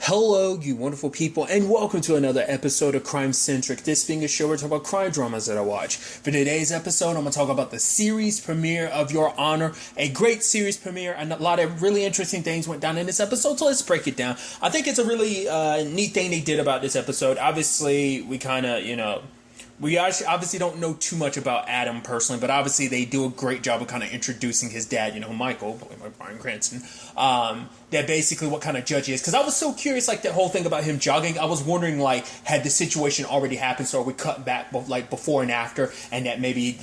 Hello, you wonderful people, and welcome to another episode of Crime Centric. This being a show where I talk about crime dramas that I watch. For today's episode, I'm going to talk about the series premiere of Your Honor. A great series premiere, and a lot of really interesting things went down in this episode, so let's break it down. I think it's a really neat thing they did about this episode. Obviously, we kind of, we obviously don't know too much about Adam personally, but obviously they do a great job of kind of introducing his dad, Michael, played by Bryan Cranston, that basically what kind of judge he is. Because I was so curious, that whole thing about him jogging, I was wondering, had the situation already happened, so are we cutting back, before and after, and that maybe,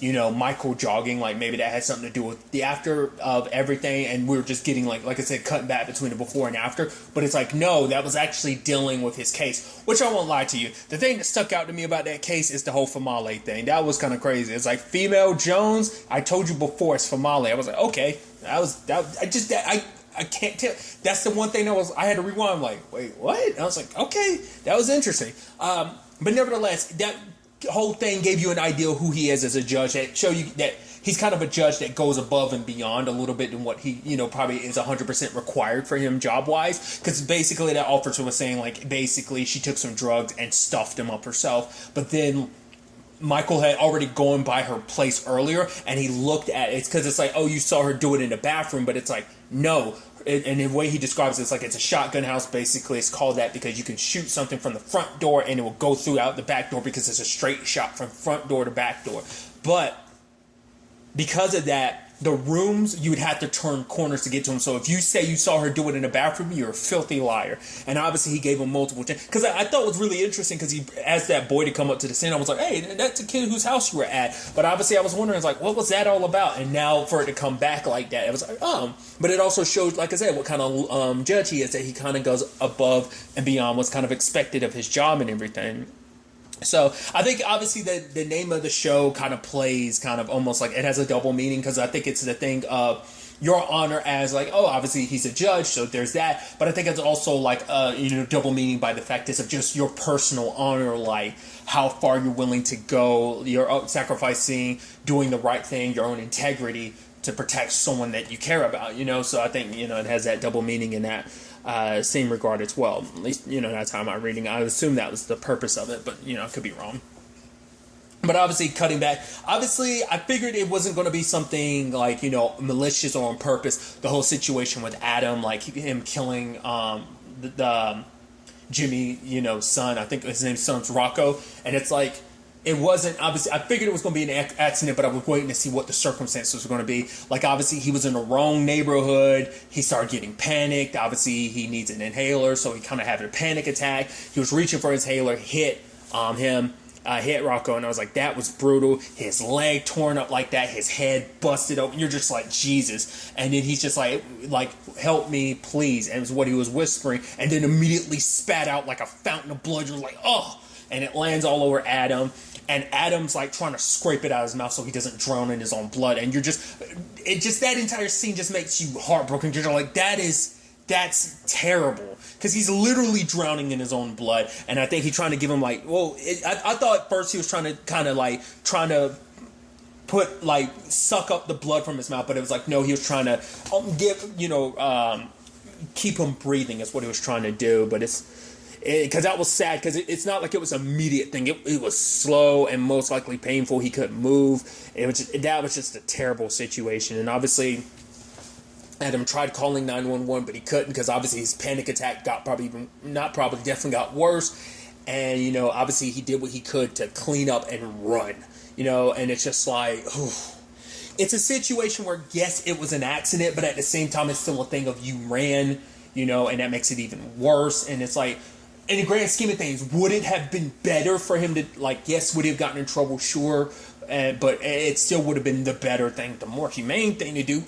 Michael jogging, maybe that had something to do with the after of everything, and we were just getting, like I said, cutting back between the before and after, but it's no, that was actually dealing with his case, which I won't lie to you. The thing that stuck out to me about that case is the whole Famale thing. That was kind of crazy. It's female Jones, I told you before, it's Famale. I was okay, I can't tell. That's the one thing I had to rewind. Wait, what? And I was okay, that was interesting. But nevertheless, that whole thing gave you an idea of who he is as a judge. That show you that he's kind of a judge that goes above and beyond a little bit than what he, probably is 100% required for him job-wise. Because basically that officer was saying, basically she took some drugs and stuffed him up herself. But then Michael had already gone by her place earlier, and he looked at it. It's because it's oh, you saw her do it in the bathroom, but it's no. And the way he describes it, it's a shotgun house, basically. It's called that because you can shoot something from the front door, and it will go throughout the back door because it's a straight shot from front door to back door. But because of that, the rooms, you would have to turn corners to get to them. So if you say you saw her do it in the bathroom, you're a filthy liar. And obviously he gave him multiple chances. Because I thought it was really interesting because he asked that boy to come up to the scene. I was hey, that's a kid whose house you were at. But obviously I was wondering, what was that all about? And now for it to come back like that, it was But it also shows, like I said, what kind of judge he is, that he kind of goes above and beyond what's kind of expected of his job and everything. So I think obviously the name of the show kind of plays kind of almost it has a double meaning, because I think it's the thing of Your Honor as obviously he's a judge, so there's that. But I think it's also double meaning by the fact is of just your personal honor, how far you're willing to go, you're sacrificing, doing the right thing, your own integrity to protect someone that you care about, So I think, it has that double meaning in that same regard as well. At least, that's how I'm reading. I assume that was the purpose of it, but, I could be wrong. But obviously, cutting back, I figured it wasn't going to be something malicious or on purpose. The whole situation with Adam, him killing the Jimmy, son. I think his son's Rocco. And it's it wasn't, obviously, I figured it was going to be an accident, but I was waiting to see what the circumstances were going to be. Obviously, he was in the wrong neighborhood. He started getting panicked. Obviously, he needs an inhaler, so he kind of had a panic attack. He was reaching for his inhaler, hit hit Rocco, and I was that was brutal. His leg torn up like that, his head busted open. You're just Jesus. And then he's just help me, please. And it was what he was whispering, and then immediately spat out like a fountain of blood. You're oh! And it lands all over Adam. And Adam's trying to scrape it out of his mouth so he doesn't drown in his own blood. And that entire scene just makes you heartbroken. You're that's terrible. Because he's literally drowning in his own blood. And I think he's trying to give him I thought at first he was trying to kind of put suck up the blood from his mouth. But it was no, he was trying to keep him breathing is what he was trying to do. But because that was sad, because it's not it was an immediate thing. It was slow and most likely painful. He couldn't move. That was just a terrible situation. And obviously Adam tried calling 911, but he couldn't, because obviously his panic attack definitely got worse. And obviously he did what he could to clean up and run. And it's just it's a situation where, yes, it was an accident, but at the same time it's still a thing of you ran, and that makes it even worse. And it's in the grand scheme of things, would it have been better for him to, yes, would he have gotten in trouble? Sure. But it still would have been the better thing, the more humane thing to do.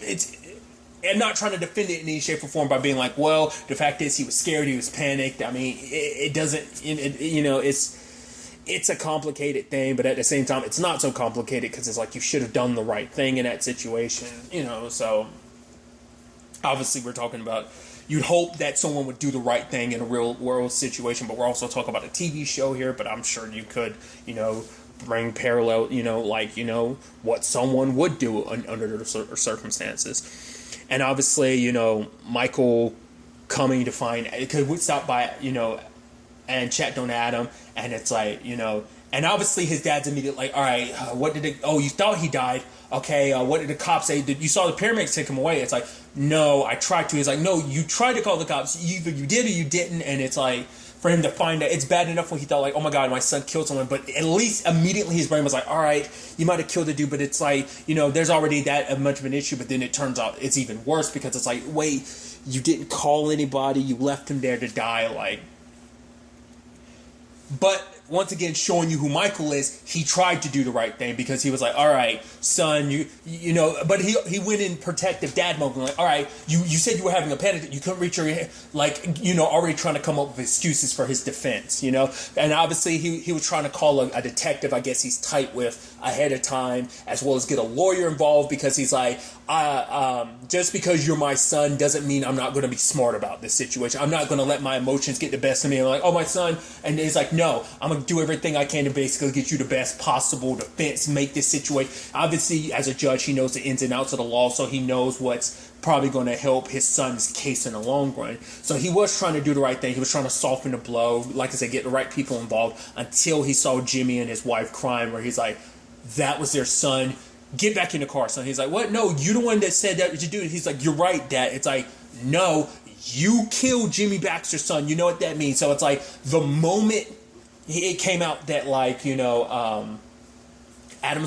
I'm not trying to defend it in any shape or form by being well, the fact is he was scared, he was panicked. I mean, it doesn't, it's a complicated thing, but at the same time, it's not so complicated, because it's you should have done the right thing in that situation, so obviously we're talking about, you'd hope that someone would do the right thing in a real world situation, but we're also talking about a TV show here, but I'm sure you could, bring parallel, what someone would do under the circumstances. And obviously, Michael coming to find, because we stopped by, and checked on Adam, and it's like, and obviously his dad's immediately like, all right, you thought he died. Okay, what did the cops say? You saw the paramedics take him away. It's like, no, I tried to. He's like, no, you tried to call the cops. Either you did or you didn't. And it's like, for him to find that, it's bad enough when he thought like, oh my God, my son killed someone. But at least immediately his brain was like, all right, you might have killed the dude. But it's like, there's already that much of an issue. But then it turns out it's even worse, because it's like, wait, you didn't call anybody. You left him there to die. Like, but once again, showing you who Michael is, he tried to do the right thing, because he was like, all right, son, but he went in protective dad mode, like, all right, you said you were having a panic, you couldn't reach your hand, like, already trying to come up with excuses for his defense, and obviously he was trying to call a detective, I guess he's tight with, ahead of time, as well as get a lawyer involved, because he's like, just because you're my son doesn't mean I'm not going to be smart about this situation. I'm not going to let my emotions get the best of me. I'm like, oh, my son. And he's like, no, I'm going to do everything I can to basically get you the best possible defense, make this situation. Obviously, as a judge, he knows the ins and outs of the law, so he knows what's probably going to help his son's case in the long run. So he was trying to do the right thing. He was trying to soften the blow, like I said, get the right people involved, until he saw Jimmy and his wife crying, where he's like, that was their son. Get back in the car, son. He's like, what? No, you're the one that said that to do it. He's like, you're right, Dad. It's like, no, you killed Jimmy Baxter's son. You know what that means. So it's like, the moment it came out that, like, Adam's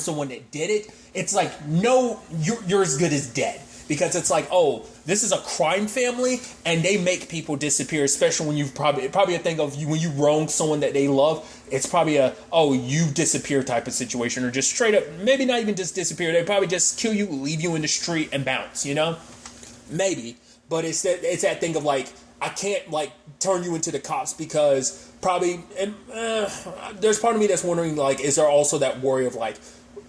the one that did it, it's like, no, you're as good as dead. Because it's like, oh, this is a crime family, and they make people disappear, especially when you've probably a thing of when you wrong someone that they love. It's probably you disappear type of situation, or just straight up, maybe not even just disappear. They probably just kill you, leave you in the street, and bounce. Maybe, but it's that thing of like, I can't like turn you into the cops, because probably there's part of me that's wondering, like, is there also that worry of like,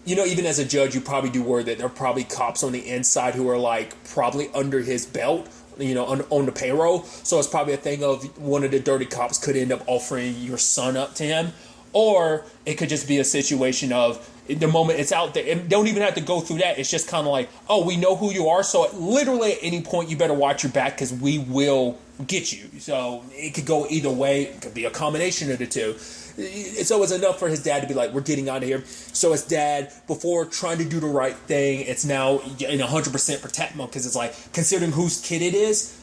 even as a judge, you probably do worry that there are probably cops on the inside who are like probably under his belt, on the payroll. So it's probably a thing of one of the dirty cops could end up offering your son up to him. Or it could just be a situation of the moment it's out there, and don't even have to go through that. It's just kind of like, oh, we know who you are. So literally at any point, you better watch your back, because we will get you. So it could go either way. It could be a combination of the two. So it's enough for his dad to be like, we're getting out of here. So his dad, before trying to do the right thing, it's now in 100% protect mode, because it's like, considering whose kid it is,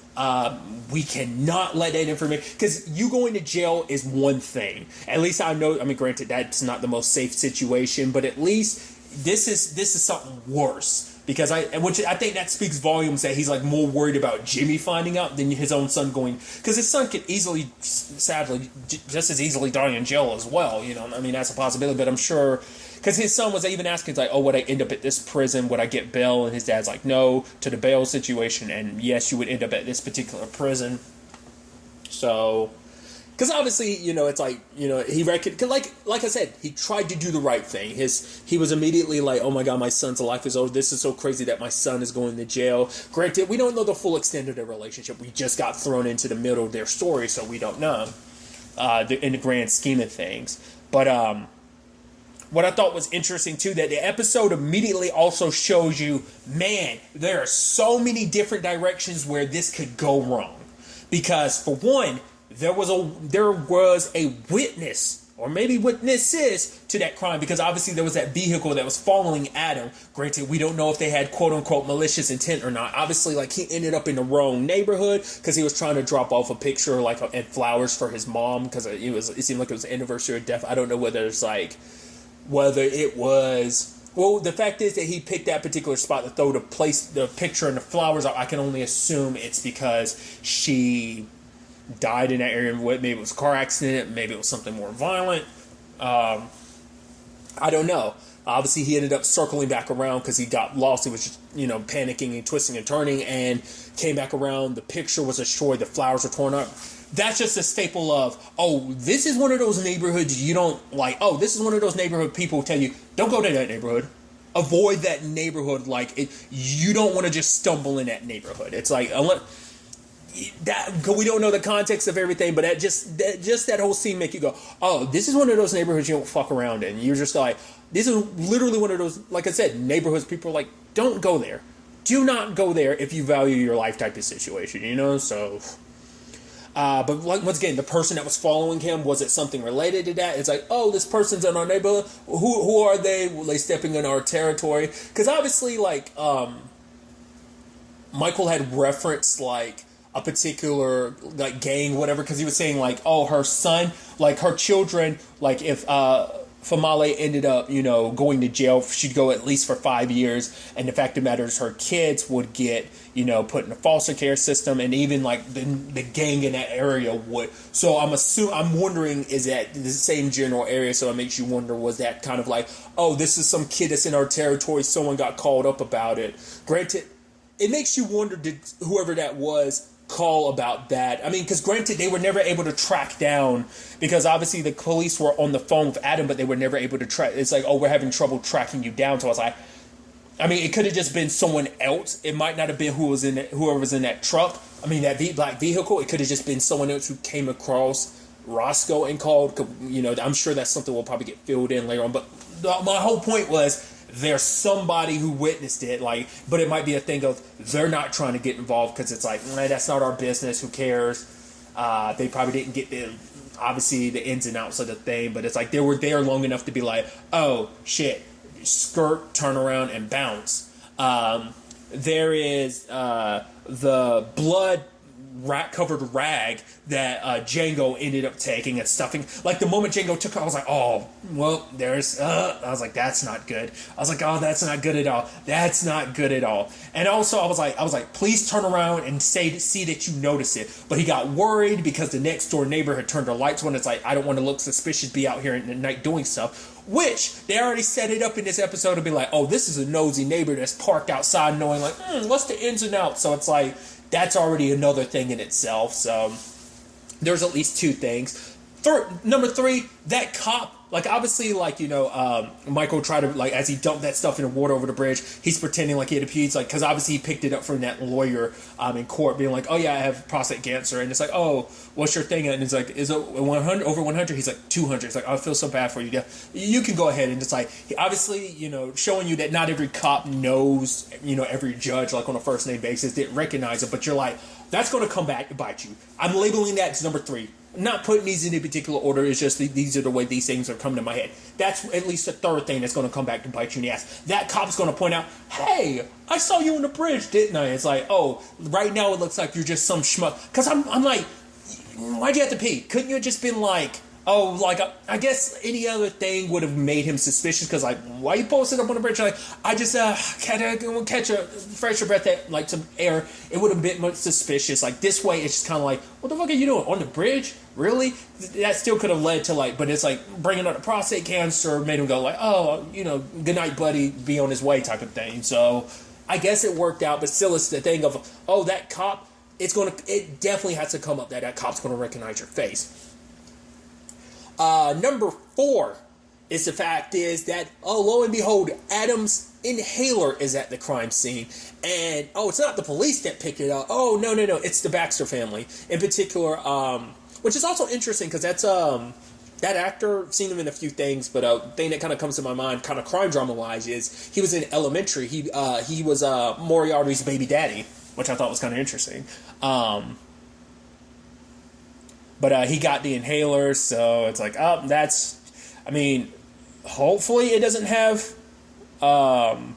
we cannot let that information, because you going to jail is one thing. At least I know, granted, that's not the most safe situation, but at least this is something worse. Because which I think that speaks volumes, that he's like more worried about Jimmy finding out than his own son going, because his son could easily, sadly, just as easily die in jail as well. That's a possibility. But I'm sure, because his son was even asking, like, oh, would I end up at this prison? Would I get bail? And his dad's like, no, to the bail situation, and yes, you would end up at this particular prison. So, because obviously, it's like, he reckoned, cause like I said, he tried to do the right thing. He was immediately like, oh my God, my son's life is over. This is so crazy that my son is going to jail. Granted, we don't know the full extent of their relationship. We just got thrown into the middle of their story, so we don't know in the grand scheme of things. But what I thought was interesting too, that the episode immediately also shows you, man, there are so many different directions where this could go wrong. Because for one, there was a witness, or maybe witnesses, to that crime, because obviously there was that vehicle that was following Adam. Granted, we don't know if they had quote-unquote malicious intent or not. Obviously, like, he ended up in the wrong neighborhood because he was trying to drop off a picture, like, and flowers for his mom, because it seemed like it was the anniversary of death. I don't know whether it was... Well, the fact is that he picked that particular spot to throw the picture and the flowers. I can only assume it's because she died in that area. Maybe it was a car accident. Maybe it was something more violent. I don't know. Obviously, he ended up circling back around because he got lost. He was just, panicking and twisting and turning, and came back around. The picture was destroyed. The flowers were torn up. That's just a staple of, this is one of those neighborhoods you don't like. This is one of those neighborhood people tell you, don't go to that neighborhood. Avoid that neighborhood. You don't want to just stumble in that neighborhood. It's like, we don't know the context of everything, but that whole scene make you go, this is one of those neighborhoods you don't fuck around in. You're just like, this is literally one of those, like I said, neighborhoods people are like, don't go there. Do not go there if you value your life type of situation, So But like once again, the person that was following him, was it something related to that? It's like, oh, this person's in our neighborhood. Who are they? Were they stepping in our territory? Because obviously, like Michael had referenced like a particular like gang, whatever, because he was saying like, oh, her son, like her children, like if Famale ended up, going to jail, she'd go at least for 5 years, and the fact of the matter is her kids would get, put in a foster care system, and even like the gang in that area would. So I'm wondering, is that the same general area? So it makes you wonder, was that kind of like, oh, this is some kid that's in our territory, someone got called up about it. Granted, it makes you wonder, did whoever that was call about that? I mean, because granted, they were never able to track down, because obviously the police were on the phone with Adam, but they were never able to track. It's like, oh, we're having trouble tracking you down. So I was like, I mean, it could have just been someone else. It might not have been whoever was in that truck. I mean, that black vehicle. It could have just been someone else who came across Roscoe and called. I'm sure that's something we'll probably get filled in later on. But my whole point was, there's somebody who witnessed it, but it might be a thing of they're not trying to get involved because it's like, that's not our business. Who cares? They probably didn't get obviously the ins and outs of the thing, but it's like they were there long enough to be like, oh shit, skirt, turn around, and bounce. There is the blood covered rag that Django ended up taking and stuffing. Like the moment Django took it, I was like, oh, well, I was like, that's not good. I was like, oh, that's not good at all. That's not good at all. And also I was like, please turn around and see that you notice it. But he got worried because the next door neighbor had turned their lights on. It's like, I don't want to look suspicious, be out here at night doing stuff. Which they already set it up in this episode to be like, oh, this is a nosy neighbor that's parked outside knowing like, what's the ins and outs? So it's like, that's already another thing in itself. So there's at least two things. Number three, that cop, like obviously, like, Michael tried to, like, as he dumped that stuff in the water over the bridge, he's pretending like he had a pee. Like, because obviously he picked it up from that lawyer in court, being like, oh yeah, I have prostate cancer. And it's like, oh, what's your thing? And it's like, is it 100 over 100? He's like, 200. It's like, oh, I feel so bad for you. Yeah, you can go ahead. And it's like, obviously, showing you that not every cop knows, every judge, like on a first name basis, didn't recognize it. But you're like, that's going to come back to bite you. I'm labeling that as number three. I'm not putting these in a particular order. It's just these are the way these things are coming to my head. That's at least the third thing that's going to come back to bite you in the ass. That cop's going to point out, hey, I saw you on the bridge, didn't I? It's like, oh, right now it looks like you're just some schmuck. Because I'm like, why'd you have to pee? Couldn't you have just been like, oh, like, I guess any other thing would have made him suspicious, because, like, why you posted up on the bridge? Like, I just, catch a fresher breath, like, some air. It would have been much suspicious. Like, this way, it's just kind of like, what the fuck are you doing? On the bridge? Really? That still could have led to, like, but it's like, bringing up the prostate cancer made him go, like, oh, good night, buddy, be on his way type of thing. So, I guess it worked out, but still, it's the thing of, oh, that cop, it definitely has to come up that cop's going to recognize your face. Number 4 is the fact is that, oh, lo and behold, Adam's inhaler is at the crime scene. And, oh, it's not the police that picked it up. Oh, no, it's the Baxter family. In particular, which is also interesting because that's, that actor, seen him in a few things, but a thing that kind of comes to my mind, kind of crime drama-wise, is he was in Elementary. He was Moriarty's baby daddy, which I thought was kind of interesting. But he got the inhaler, so it's like, oh, that's, I mean, hopefully it doesn't have Adam's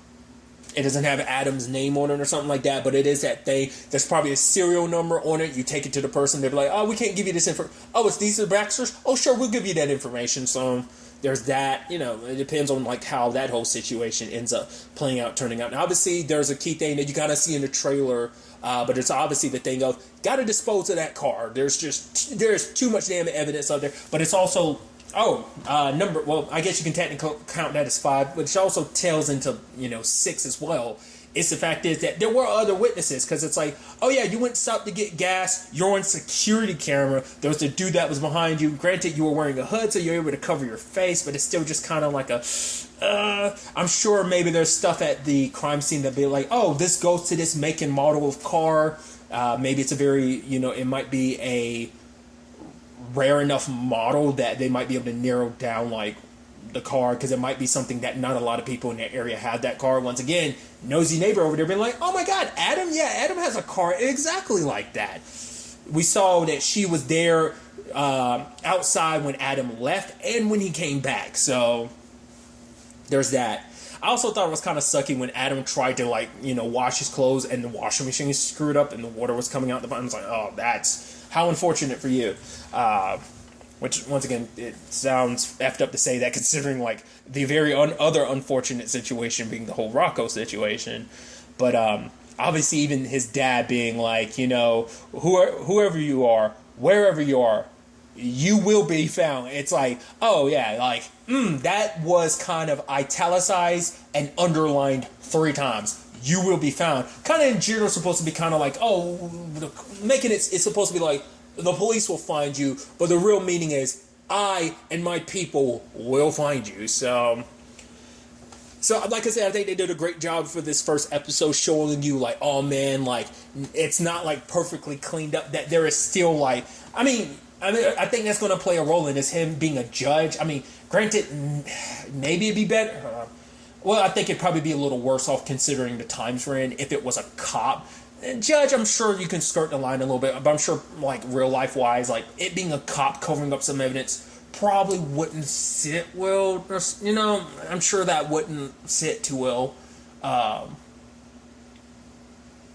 name on it or something like that, but it is that thing. There's probably a serial number on it. You take it to the person, they're like, oh, we can't give you this info. Oh, it's these are the Baxters? Oh, sure, we'll give you that information. So there's that, it depends on like how that whole situation ends up playing out, turning out. And obviously there's a key thing that you gotta see in the trailer. But it's obviously the thing of, got to dispose of that car. There's too much damn evidence out there. But it's also, I guess you can technically count that as 5, which also tells into, 6 as well. It's the fact is that there were other witnesses, because it's like, oh yeah, you went south to get gas, you're on security camera, there was the dude that was behind you. Granted, you were wearing a hood, so you're able to cover your face, but it's still just kind of like I'm sure maybe there's stuff at the crime scene that be like, oh, this goes to this make and model of car. Maybe it's a very, it might be a rare enough model that they might be able to narrow down, like, the car, because it might be something that not a lot of people in that area had that car. Once again, nosy neighbor over there being like, oh my god, Adam has a car exactly like that. we saw that she was there outside when Adam left and when he came back. So there's that. I also thought it was kind of sucky when Adam tried to, like, you know, wash his clothes and the washing machine screwed up and the water was coming out the bottom. I was like, oh, that's how unfortunate for you. Which, once again, it sounds effed up to say that, considering, like, the very other unfortunate situation being the whole Rocco situation. But obviously even his dad being like, you know, whoever you are, wherever you are, you will be found. It's like, oh yeah, like, that was kind of italicized and underlined 3 times. You will be found. Kind of in general supposed to be kind of like, oh, making it's supposed to be like, the police will find you, but the real meaning is, I and my people will find you. So like I said, I think they did a great job for this first episode, showing you, like, oh man, like, it's not like perfectly cleaned up, that there is still, like, I mean, I think that's going to play a role in this, him being a judge. I mean, granted, maybe it'd be better. Well, I think it'd probably be a little worse off considering the times we're in if it was a cop. Judge, I'm sure you can skirt the line a little bit, but I'm sure, like, real life wise, like, it being a cop covering up some evidence probably wouldn't sit well. You know, I'm sure that wouldn't sit too well.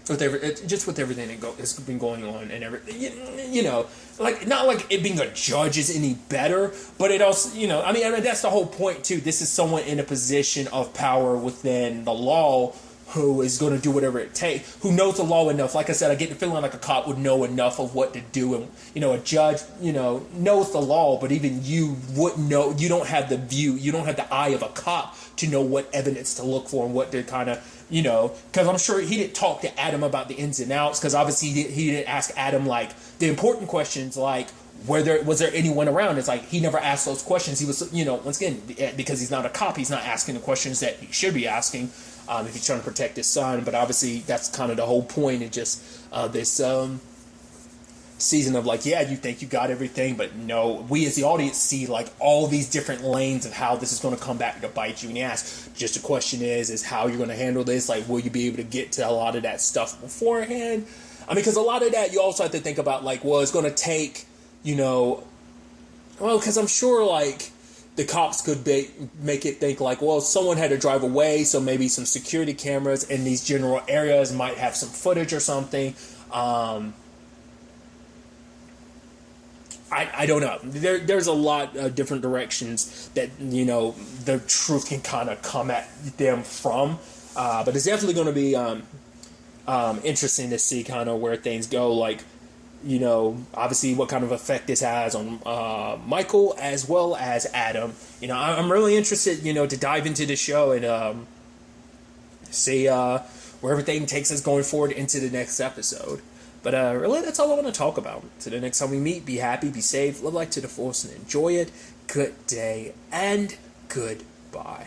With everything that has been going on and everything, you know, like, not like it being a judge is any better, but it also, you know, I mean that's the whole point too. This is someone in a position of power within the law who is going to do whatever it takes, who knows the law enough. Like I said, I get the feeling like a cop would know enough of what to do, and, you know, a judge, you know, knows the law, but even you wouldn't know. You don't have the view, you don't have the eye of a cop to know what evidence to look for and what to kind of, you know, because I'm sure he didn't talk to Adam about the ins and outs, because obviously he didn't ask Adam, like, the important questions, like, was there anyone around? It's like he never asked those questions. He was, you know, once again, because he's not a cop, he's not asking the questions that he should be asking if he's trying to protect his son. But obviously that's kind of the whole point of just this season of, like, yeah, you think you got everything, but no, we as the audience see, like, all these different lanes of how this is going to come back to bite you in the ass. Just the question is how you're going to handle this. Like, will you be able to get to a lot of that stuff beforehand? I mean, because a lot of that you also have to think about, like, well, it's going to take, you know, well, because I'm sure, like, the cops could make it think, like, well, someone had to drive away, so maybe some security cameras in these general areas might have some footage or something. I don't know. There's a lot of different directions that, you know, the truth can kind of come at them from. But it's definitely going to be interesting to see kind of where things go. Like, you know, obviously what kind of effect this has on Michael as well as Adam. You know, I'm really interested, you know, to dive into the show and see where everything takes us going forward into the next episode. But really, that's all I want to talk about. So the next time we meet, be happy, be safe, live life to the fullest, and enjoy it. Good day, and goodbye.